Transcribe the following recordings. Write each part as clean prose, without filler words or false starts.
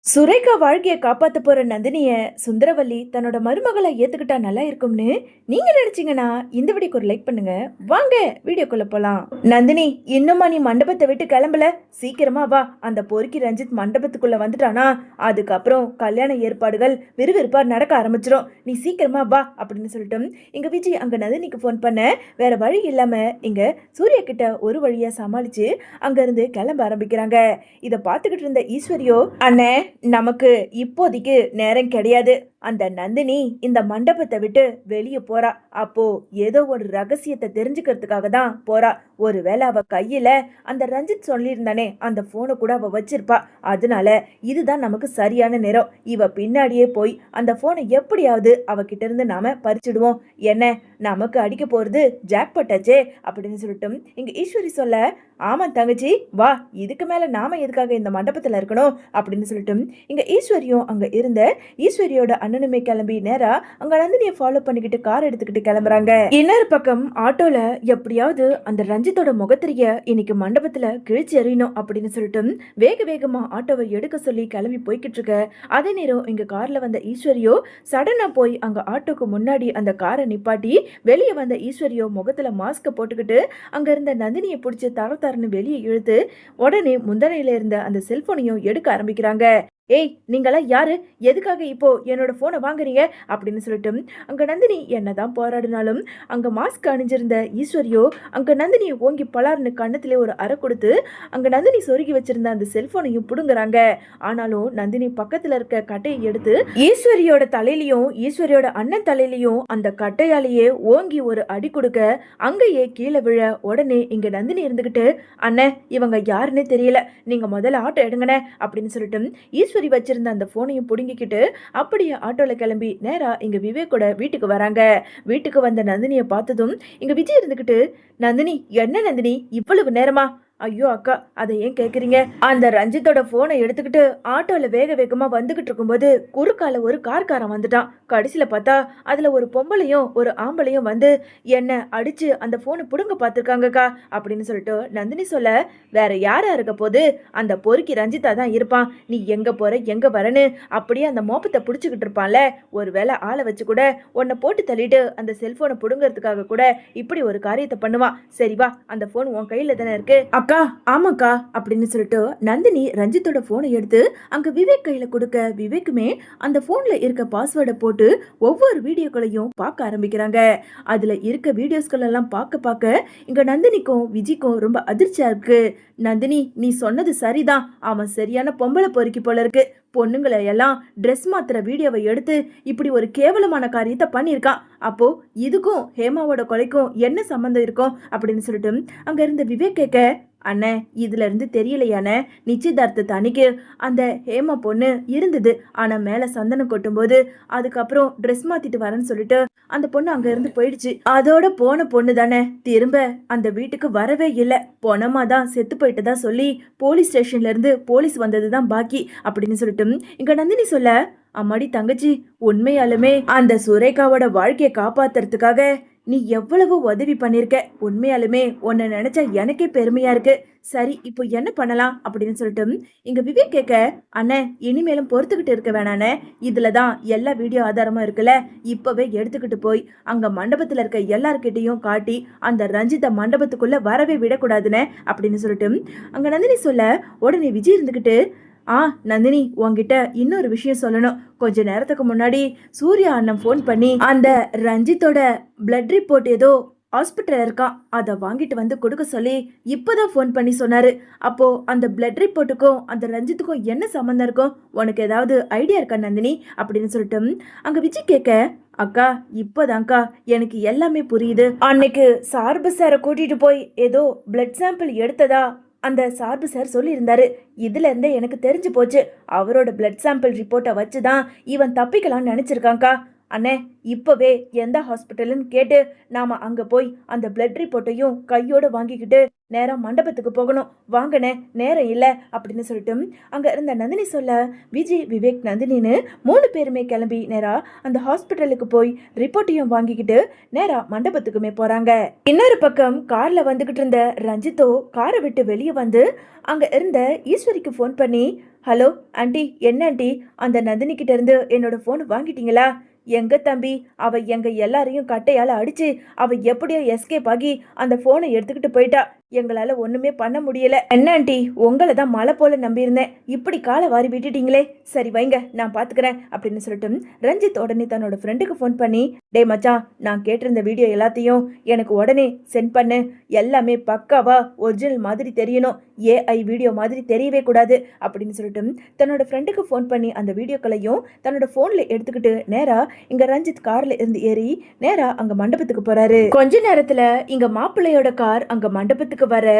சுரேகா வாழ்க்கையை காப்பாத்த போற நந்தினிய சுந்தரவல்லி தன்னோட மருமகளை ஏத்துக்கிட்டா நல்லா இருக்கும்னு நீங்க நினைச்சீங்கன்னா இந்த வீடியோக்கு ஒரு லைக் பண்ணுங்க. வாங்க வீடியோக்குள்ள போலாம். நந்தினி, இன்னுமா நீ மண்டபத்தை விட்டு கிளம்பல? சீக்கிரமா வா. அந்த பொறுக்கி ரஞ்சித் மண்டபத்துக்குள்ள வந்துட்டானா அதுக்கப்புறம் கல்யாண ஏற்பாடுகள் விறுவிறுப்பா நடக்க ஆரம்பிச்சிடும். நீ சீக்கிரமா வா அப்படின்னு சொல்லிட்டு இங்க விஜய் அங்க நந்தினிக்கு போன் பண்ண வேற வழி இல்லாம இங்க சூர்யா கிட்ட ஒரு வழியா சமாளிச்சு அங்க இருந்து கிளம்ப ஆரம்பிக்கிறாங்க. இத பாத்துக்கிட்டு இருந்த ஈஸ்வரியோ, அண்ணே நமக்கு இப்போதைக்கு நேரம் கிடையாது. அந்த நந்தினி இந்த மண்டபத்தை விட்டு வெளியே போறா. அப்போ ஏதோ ஒரு ரகசியத்தை தெரிஞ்சுக்கிறதுக்காக தான் போறா. ஒருவேளை அவ கையில அந்த ரஞ்சித் சொல்லியிருந்தானே அந்த போனை கூட அவ வச்சிருப்பா. அதனால இதுதான் நமக்கு சரியான நேரம். இவ பின்னாடியே போய் அந்த போனை எப்படியாவது அவகிட்ட இருந்து நாம பறிச்சிடுவோம். என்ன, நமக்கு அடிக்க போறது ஜாக்பாட் ஆச்சே அப்படின்னு சொல்லிட்டு இங்க ஈஸ்வரி சொல்ல, ஆமா தங்கச்சி வா, இதுக்கு மேல நாம எதுக்காக இந்த மண்டபத்துல இருக்கணும் அப்படின்னு சொல்லிட்டு இங்க ஈஸ்வரியும் அங்க இருந்த ஈஸ்வரியோட அண்ணனுமே கிளம்பி நேரா அங்க நந்தினியை ஃபாலோ பண்ணிக்கிட்டு கார் எடுத்துக்கிட்டு கிளம்புறாங்க. இன்னொரு பக்கம் ஆட்டோல எப்படியாவது அந்த ரஞ்சித்தோட முகத்திரிய இன்னைக்கு மண்டபத்துல கிழிச்சு எறியணும் அப்படின்னு சொல்லிட்டு வேக வேகமா ஆட்டோவை எடுக்க சொல்லி கிளம்பி போய்கிட்டு இருக்க. அதே நேரம் இங்க கார்ல வந்த ஈஸ்வரியோ சடனா போய் அங்க ஆட்டோக்கு முன்னாடி அந்த காரை நிப்பாட்டி வெளியே வந்த ஈஸ்வரியோ முகத்துல மாஸ்க போட்டுக்கிட்டு அங்க இருந்த நந்தினியை பிடிச்சி தரன்னு வெளியே இழுத்து உடனே முந்தனையில இருந்த அந்த செல்போனையும் எடுக்க ஆரம்பிக்கிறாங்க. ஏய், நீங்களாம் யாரு? எதுக்காக இப்போ என்னோட போனை வாங்குறீங்க அப்படின்னு சொல்லிட்டு அங்க நந்தினி என்னதான் போராடினாலும் அங்க மாஸ்க் அணிஞ்சிருந்த ஈஸ்வரியோ அங்க நந்தினியை ஓங்கி பலார்னு கண்ணத்திலே ஒரு அறை கொடுத்து அங்க நந்தினி சொருகி வச்சிருந்த அந்த செல்போனையும் புடுங்குறாங்க. ஆனாலும் நந்தினி பக்கத்துல இருக்க கட்டையை எடுத்து ஈஸ்வரியோட தலையிலையும் ஈஸ்வரியோட அண்ணன் தலையிலையும் அந்த கட்டையாலேயே ஓங்கி ஒரு அடி கொடுக்க அங்கேயே கீழே விழ உடனே இங்க நந்தினி இருந்துகிட்டு, அண்ணன் இவங்க யாருன்னு தெரியல, நீங்க முதல்ல ஆட்டோ எடுங்கண்ணே அப்படின்னு சொல்லிட்டு ஈஸ்வரி வச்சிருந்த அந்த போனையும் புடுங்கிக்கிட்டு அப்படியே ஆட்டோல கிளம்பி நேரா இங்க விவேக்கோட வீட்டுக்கு வராங்க. வீட்டுக்கு வந்த நந்தினியை பார்த்ததும் இங்க விஜய் இருந்துகிட்டு, நந்தினி என்ன நந்தினி இவ்வளவு நேரமா? ஐயோ அக்கா, அதை ஏன் கேட்குறீங்க? அந்த ரஞ்சித்தோட ஃபோனை எடுத்துக்கிட்டு ஆட்டோவில் வேக வேகமாக வந்துக்கிட்டு இருக்கும்போது குறுக்கால ஒரு கார்காரன் வந்துட்டான். கடைசியில் பார்த்தா அதில் ஒரு பொம்பளையும் ஒரு ஆம்பளையும் வந்து என்னை அடித்து அந்த ஃபோனை பிடுங்க பார்த்துருக்காங்கக்கா அப்படின்னு சொல்லிட்டு நந்தினி சொல்ல, வேற யாரா இருக்க போது? அந்த பொறுக்கி ரஞ்சித்தா தான் இருப்பான். நீ எங்கே போகிற எங்கே வரன்னு அப்படியே அந்த மோப்பத்தை பிடிச்சிக்கிட்டு இருப்பான்ல. ஒரு வேளை ஆளை வச்சு கூட உன்னை போட்டு தள்ளிட்டு அந்த செல்ஃபோனை பிடுங்கிறதுக்காக கூட இப்படி ஒரு காரியத்தை பண்ணுவான். சரி வா, அந்த ஃபோன் உன் கையில் தானே இருக்கு. அக்கா, ஆமாக்கா அப்படின்னு சொல்லிட்டு நந்தினி ரஞ்சித்தோட போனை எடுத்து அங்க விவேக் கையில கொடுக்க விவேக்குமே அந்த போன்ல இருக்க பாஸ்வேர்டை போட்டு ஒவ்வொரு வீடியோக்களையும் பார்க்க ஆரம்பிக்கிறாங்க. அதுல இருக்க வீடியோஸ்கள் எல்லாம் பார்க்க இங்க நந்தினிக்கும் விஜய்க்கும் ரொம்ப அதிர்ச்சியா இருக்கு. நந்தினி, நீ சொன்னது சரிதான், அவன் சரியான பொம்பளை பொறுக்கி போல இருக்கு. பொண்ணுங்களை எல்லாம் ட்ரெஸ் மாத்திர வீடியோவை எடுத்து இப்படி ஒரு கேவலமான காரியத்தை பண்ணியிருக்கான். அப்போ இதுக்கும் ஹேமாவோட கொலைக்கும் என்ன சம்மந்தம் இருக்கும் அப்படின்னு சொல்லிட்டு அங்க இருந்த விவேக் கேட்க, அண்ணே இதுல இருந்து தெரியலையானே, நிச்சயதார்த்தத்தை அன்னைக்கு அந்த ஹேமா பொண்ணு இருந்தது. ஆனா மேல சந்தனம் கொட்டும் போது அதுக்கப்புறம் ட்ரெஸ் மாத்திட்டு வரேன்னு சொல்லிட்டு அந்த பொண்ணு அங்க இருந்து போயிடுச்சு. அதோட போன பொண்ணு தானே திரும்ப அந்த வீட்டுக்கு வரவே இல்லை. பொணமா தான் செத்து போயிட்டதா சொல்லி போலீஸ் ஸ்டேஷன்ல இருந்து போலீஸ் வந்ததுதான் பாக்கி அப்படின்னு சொல்லிட்டு இங்க நந்தினி சொல்ல, அம்மாடி தங்கச்சி, உண்மையாலுமே அந்த சுரேகாவோட வாழ்க்கையை காப்பாத்துறதுக்காக நீ எவ்வளவு உதவி பண்ணிருக்க. உண்மையாலுமே உன்னை நினைச்சா எனக்கே பெருமையா இருக்கு. சரி, இப்போ என்ன பண்ணலாம் அப்படின்னு சொல்லிட்டு இங்க விவேக் கேட்க, அண்ணன் இனிமேலும் பொறுத்துக்கிட்டு இருக்க வேணானே, இதுலதான் எல்லா வீடியோ ஆதாரமும் இருக்குல்ல, இப்பவே எடுத்துக்கிட்டு போய் அங்க மண்டபத்துல இருக்க எல்லார்கிட்டையும் காட்டி அந்த ரஞ்சித மண்டபத்துக்குள்ள வரவே விடக்கூடாதுன்னு அப்படின்னு சொல்லிட்டு அங்க நந்தினி சொல்ல, உடனே விஜய் இருந்துகிட்டு, நந்தினி உன்கிட்ட இன்னொரு விஷயம் சொல்லணும். கொஞ்ச நேரத்துக்கு முன்னாடி சூர்யா அண்ணன் ஃபோன் பண்ணி அந்த ரஞ்சித்தோட பிளட் ரிப்போர்ட் ஏதோ ஹாஸ்பிட்டல் இருக்கான், அதை வாங்கிட்டு வந்து கொடுக்க சொல்லி இப்போதான் ஃபோன் பண்ணி சொன்னாரு. அப்போ அந்த பிளட் ரிப்போர்ட்டுக்கும் அந்த ரஞ்சித்துக்கும் என்ன சம்மந்தம் இருக்கும்? உனக்கு ஏதாவது ஐடியா இருக்கா நந்தினி அப்படின்னு சொல்லிட்டு அங்க விஜய் கேட்க, அக்கா இப்போதான்க்கா எனக்கு எல்லாமே புரியுது. அன்னைக்கு சார்பு சாரை கூட்டிட்டு போய் ஏதோ பிளட் சாம்பிள் எடுத்ததா அந்த சார்பு சார் சொல்லியிருந்தாரு. இதுல இருந்தே எனக்கு தெரிஞ்சு போச்சு, அவரோட பிளட் சாம்பிள் ரிப்போர்ட்டை வச்சுதான் இவன் தப்பிக்கலாம்னு நினைச்சிருக்காங்க்கா. அண்ணே இப்பவே எந்த ஹாஸ்பிட்டல்னு கேட்டு நாம அங்க போய் அந்த பிளட் ரிப்போர்ட்டையும் கையோட வாங்கிக்கிட்டு நேரம் மண்டபத்துக்கு போகணும். வாங்கண்ணே, நேரம் இல்லை அப்படின்னு சொல்லிட்டு அங்க இருந்த நந்தினி சொல்ல, விஜய் விவேக் நந்தினின்னு 3 பேருமே கிளம்பி நேரா அந்த ஹாஸ்பிட்டலுக்கு போய் ரிப்போர்ட்டையும் வாங்கிக்கிட்டு நேரா மண்டபத்துக்குமே போறாங்க. இன்னொரு பக்கம் கார்ல வந்துகிட்டு இருந்த ரஞ்சித்தோ காரை விட்டு வெளியே வந்து அங்க இருந்த ஈஸ்வரிக்கு ஃபோன் பண்ணி, ஹலோ ஆண்டி, என்ன ஆண்டி, அந்த நந்தினி கிட்ட இருந்து என்னோட ஃபோன் வாங்கிட்டீங்களா? எங்க தம்பி, அவ எங்க எல்லாரையும் கட்டையால அடிச்சு அவ எப்படியோ எஸ்கேப் ஆகி அந்த போனை எடுத்துக்கிட்டு போயிட்டா. எங்களால ஒண்ணுமே பண்ண முடியல. என்ன ஆண்டி, உங்களை தான் மலை போல நம்பியிருந்தேன், இப்படி காலை வாரி விட்டுட்டீங்களே. சரி வைங்க, நான் பாத்துக்கிறேன் அப்படின்னு சொல்லிட்டு ரஞ்சித் உடனே தன்னோட ஃப்ரெண்டுக்கு ஃபோன் பண்ணி, டே மச்சான், நான் கேட்டிருந்த வீடியோ எல்லாத்தையும் எனக்கு உடனே சென்ட் பண்ணு. எல்லாமே பக்காவா ஒரிஜினல் மாதிரி தெரியணும், ஏஐ வீடியோ மாதிரி தெரியவே கூடாது அப்படின்னு சொல்லிட்டு தன்னோட ஃப்ரெண்டுக்கு ஃபோன் பண்ணி அந்த வீடியோக்களையும் தன்னோட போன்ல எடுத்துக்கிட்டு நேரா இங்க ரஞ்சித் கார்ல இருந்து ஏறி நேரா அங்க மண்டபத்துக்கு போறாரு. கொஞ்ச நேரத்துல இங்க மாப்பிள்ளையோட கார் அங்க மண்டபத்துக்கு வர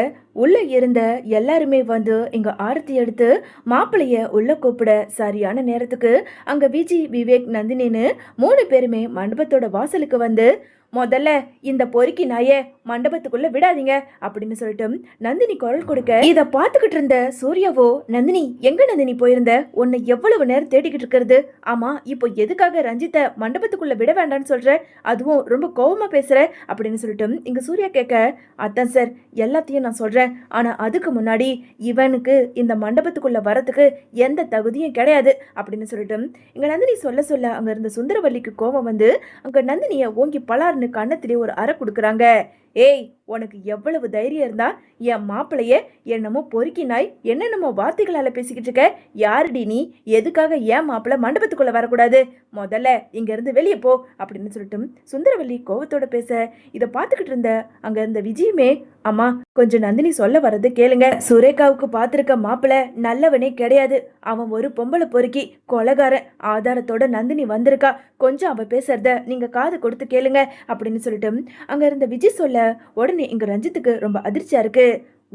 உள்ள இருந்த எல்லாருமே வந்து இங்க ஆரத்தி எடுத்து மாப்பிள்ளைய உள்ள கூப்பிட சரியான நேரத்துக்கு அங்க விஜி, விவேக், நந்தினின்னு 3 பேருமே மண்டபத்தோட வாசலுக்கு வந்து, முதல்ல இந்த பொறுக்கி நாய மண்டபத்துக்குள்ள விடாதீங்க அப்படின்னு சொல்லிட்டு நந்தினி குரல் கொடுக்க, இத பாத்துக்கிட்டு இருந்த சூர்யாவோ, நந்தினி எங்க நந்தினி போயிருந்த, உன்னை எவ்வளவு நேரம் தேடிக்கிட்டு இருக்கிறது, ஆமா இப்போ எதுக்காக ரஞ்சித்தை மண்டபத்துக்குள்ள விட வேண்டாம்னு சொல்ற, அதுவும் ரொம்ப கோவமா பேசுற அப்படின்னு சொல்லிட்டு இங்க சூர்யா கேட்க, அதான் சார் எல்லாத்தையும் நான் சொல்றேன், ஆனா அதுக்கு முன்னாடி இவனுக்கு இந்த மண்டபத்துக்குள்ள வரதுக்கு எந்த தகுதியும் கிடையாது அப்படின்னு சொல்லிட்டு இங்க நந்தினி சொல்ல சொல்ல அங்க இருந்த சுந்தரவல்லிக்கு கோபம் வந்து அங்க நந்தினிய ஓங்கி பலார்னு கண்ணத்திலே ஒரு அறை கொடுக்குறாங்க. ஏய், உனக்கு எவ்வளவு தைரியம் இருந்தா என் மாப்பிளைய என்னமோ பொறுக்கி நாய் என்னென்னமோ வார்த்தைகளால பேசிக்கிட்டு இருக்க, யாருடி நீ, எதுக்காக என் மாப்பிள்ளை மண்டபத்துக்குள்ள வரக்கூடாது, முதல்ல இங்க இருந்து வெளியே போ அப்படின்னு சொல்லிட்டு சுந்தரவல்லி கோவத்தோட பேச, இதை பார்த்துக்கிட்டு இருந்த அங்க இருந்த விஜயுமே, அம்மா கொஞ்சம் நந்தினி சொல்ல வர்றது கேளுங்க, சுரேகாவுக்கு பார்த்திருக்க மாப்பிள்ளை நல்லவனே கிடையாது, அவன் ஒரு பொம்பளை பொறுக்கி கொலகாரன், ஆதாரத்தோட நந்தினி வந்திருக்கா, கொஞ்சம் அவ பேசுறத நீங்க காது கொடுத்து கேளுங்க அப்படின்னு சொல்லிட்டு அங்க இருந்த விஜய் சொல்ல, உடனே இங்க ரஞ்சித்துக்கு ரொம்ப அதிர்ச்சியா இருக்கு.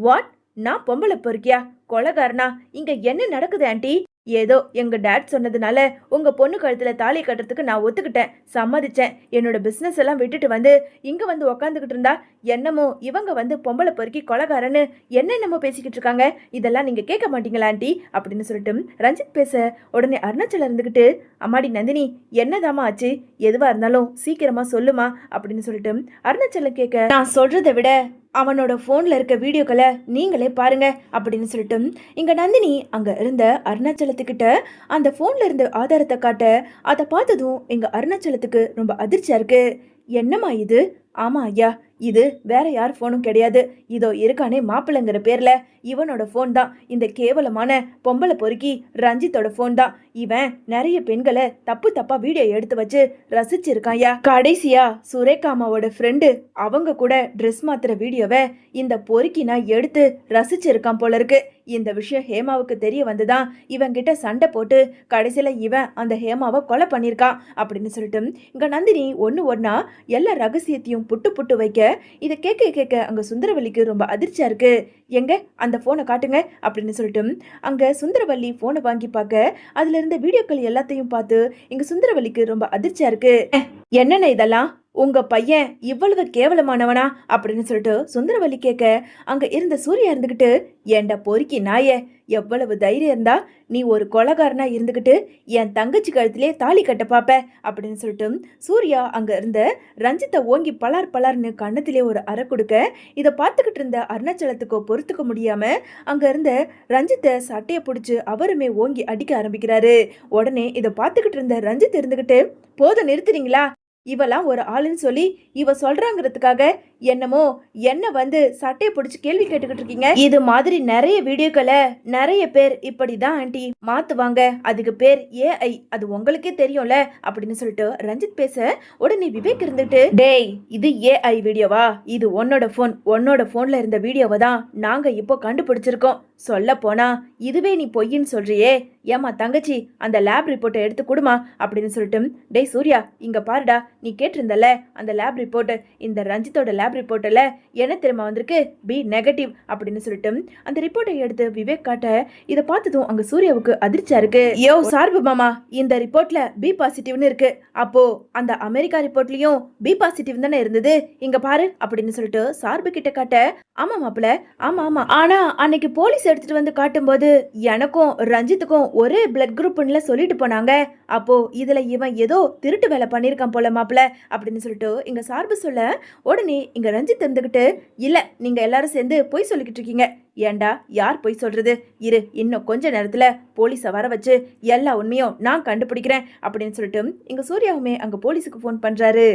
வாட், நான் பொம்பளை பொறுக்கியா, கொலகாரனா, இங்க என்ன நடக்குது ஆண்டி? ஏதோ எங்க டேட் சொன்னதுனால உங்க பொண்ணு கழுத்துல தாலி கட்டுறதுக்கு நான் ஒத்துக்கிட்டேன், சம்மதிச்சேன். என்னோட பிசினஸ் எல்லாம் விட்டுட்டு வந்து இங்க வந்து உக்காந்துக்கிட்டு இருந்தா என்னமோ இவங்க வந்து பொம்பளை பொறுக்கி கொலகாரன்னு என்னென்னமோ பேசிக்கிட்டு இருக்காங்க, இதெல்லாம் நீங்க கேட்க மாட்டீங்களா ஆண்டி அப்படின்னு சொல்லிட்டு ரஞ்சித் பேச, உடனே அருணாச்சல இருந்துகிட்டு, அம்மாடி நந்தினி என்னதாமா ஆச்சு, எதுவா இருந்தாலும் சீக்கிரமா சொல்லுமா அப்படின்னு சொல்லிட்டு அருணாச்சலம் கேட்க, நான் சொல்றதை விட அவனோட ஃபோனில் இருக்க வீடியோக்களை நீங்களே பாருங்க அப்படின்னு சொல்லிட்டு இங்கே நந்தினி அங்கே இருந்த அருணாச்சலத்துக்கிட்ட அந்த ஃபோனில் இருந்த ஆதாரத்தை காட்ட, அதை பார்த்ததும் எங்கள் அருணாச்சலத்துக்கு ரொம்ப அதிர்ச்சியாக இருக்கு. என்னம்மா இது? ஆமாம் ஐயா, இது வேற யார் ஃபோனும் கிடையாது, இதோ இருக்கானே மாப்பிள்ளைங்கிற பேர்ல இவனோட ஃபோன் தான், இந்த கேவலமான பொம்பளை பொறுக்கி ரஞ்சித்தோட ஃபோன் தான். இவன் நிறைய பெண்களை தப்பு தப்பா வீடியோ எடுத்து வச்சு ரசிச்சிருக்கான்யா. கடைசியா சுரேகாமாவோட ஃப்ரெண்டு அவங்க கூட ட்ரெஸ் மாத்துற வீடியோவை இந்த பொறுக்கி நான் எடுத்து ரசிச்சிருக்கான் போல இருக்கு. இந்த விஷயம் ஹேமாவுக்கு தெரிய வந்துதான் இவன் கிட்ட சண்டை போட்டு கடைசியில இவன் அந்த ஹேமாவை கொலை பண்ணியிருக்கான் அப்படின்னு சொல்லிட்டு இங்க நந்தினி ஒன்னா எல்லா ரகசியத்தையும் புட்டு புட்டு வைக்க, இதை கேட்க கேட்க அங்க சுந்தரவல்லிக்கு ரொம்ப அதிர்ச்சியா இருக்கு. எங்க அந்த போனை காட்டுங்க அப்படின்னு சொல்லிட்டு அங்க சுந்தரவல்லி போனை வாங்கி பார்க்க, அதுல இருந்த வீடியோக்கள் எல்லாத்தையும் பார்த்து இங்க சுந்தரவல்லிக்கு ரொம்ப அதிர்ச்சியா இருக்கு. என்னென்ன இதெல்லாம், உங்க பையன் இவ்வளவு கேவலமானவனா அப்படின்னு சொல்லிட்டு சுந்தரவல்லி கேட்க, அங்க இருந்த சூர்யா இருந்துகிட்டு, ஏண்டா பொறுக்கி நாய, எவ்வளவு தைரியம் இருந்தா நீ ஒரு கொலகாரனா இருந்துகிட்டு என் தங்கச்சி கழுத்திலே தாலி கட்ட பாப்ப அப்படின்னு சொல்லிட்டு சூர்யா அங்க இருந்த ரஞ்சித்தை ஓங்கி பலார் பலார்னு கண்ணத்திலே ஒரு அறை கொடுக்க, இதை பார்த்துக்கிட்டு இருந்த அருணாச்சலத்துக்கோ பொறுத்துக்க முடியாம அங்க இருந்த ரஞ்சித்தை சட்டையை பிடிச்சு அவருமே ஓங்கி அடிக்க ஆரம்பிக்கிறாரு. உடனே இதை பார்த்துக்கிட்டு இருந்த ரஞ்சித் இருந்துகிட்டு, போதும் நிறுத்துறீங்களா, இவெல்லாம் ஒரு ஆளுன்னு சொல்லி இவ சொல்றாங்கிறதுக்காக என்னமோ என்ன வந்து சட்டையை பிடிச்சி கேள்வி கேட்டுக்கிட்டு இருக்கீங்க. இது மாதிரி நிறைய வீடியோக்களை நிறைய பேர் இப்படிதான் ஆண்டி மாத்துவாங்க, அதுக்கு பேர் ஏஐ, அது உங்களுக்கே தெரியும்ல அப்படின்னு சொல்லிட்டு ரஞ்சித் பேச, உடனே விவேக் இருந்துட்டு, டேய் இது ஏஐ வீடியோவா, இது உன்னோட போன்ல இருந்த வீடியோவை தான் நாங்க இப்போ கண்டுபிடிச்சிருக்கோம், சொல்ல போனா இதுவே நீ பொய்ன்னு சொல்றியே, ஏமா தங்கச்சி அந்த லேப் ரிப்போர்ட்டை எடுத்து கொடுமா அப்படின்னு சொல்லிட்டு, டேய் சூர்யா இங்க பாருடா, நீ கேட்டிருந்தல அந்த லேப் ரிப்போர்ட், இந்த ரஞ்சித்தோட லேப் ரிப்போர்ட்டில் என்ன தெரியுமா வந்திருக்கு, பி நெகட்டிவ் அப்படின்னு சொல்லிட்டு அந்த ரிப்போர்ட்டை எடுத்து விவேக் காட்ட, இதை பார்த்ததும் அங்க சூர்யாவுக்கு அதிர்ச்சியா இருக்கு. யோ சார்பு மாமா, இந்த ரிப்போர்ட்ல பி பாசிட்டிவ்னு இருக்கு, அப்போ அந்த அமெரிக்கா ரிப்போர்ட்லயும் பி பாசிட்டிவ் தானே இருந்தது, இங்க பாரு அப்படின்னு சொல்லிட்டு சார்பு கிட்ட காட்ட, ஆமா மாப்பிள்ள, ஆமா ஆமா, ஆனா அன்னைக்கு போலீஸ் எடுத்துட்டு வந்து காட்டும் போது எனக்கும் ரஞ்சித்துக்கும் ஒரே பிளட் குரூப்னு சொல்லிட்டு போனாங்க, அப்போ இதுல இவன் ஏதோ திருட்டு வேலை பண்ணிருக்கான் போல மாப்பிள்ள மாப்பிள்ள அப்படின்னு சொல்லிட்டு இங்க சார்பு சொல்ல உடனே இங்க ரஞ்சித் இருந்துகிட்டு இல்ல நீங்க எல்லாரும் சேர்ந்து பொய் சொல்லிக்கிட்டு இருக்கீங்க. ஏண்டா யார் பொய் சொல்றது? இரு இன்னும் கொஞ்ச நேரத்துல போலீஸை வர வச்சு எல்லா உண்மையும் நான் கண்டுபிடிக்கிறேன் அப்படின்னு சொல்லிட்டு இங்க சூர்யாவுமே அங்க போலீஸுக்கு ஃபோன் பண்றாரு.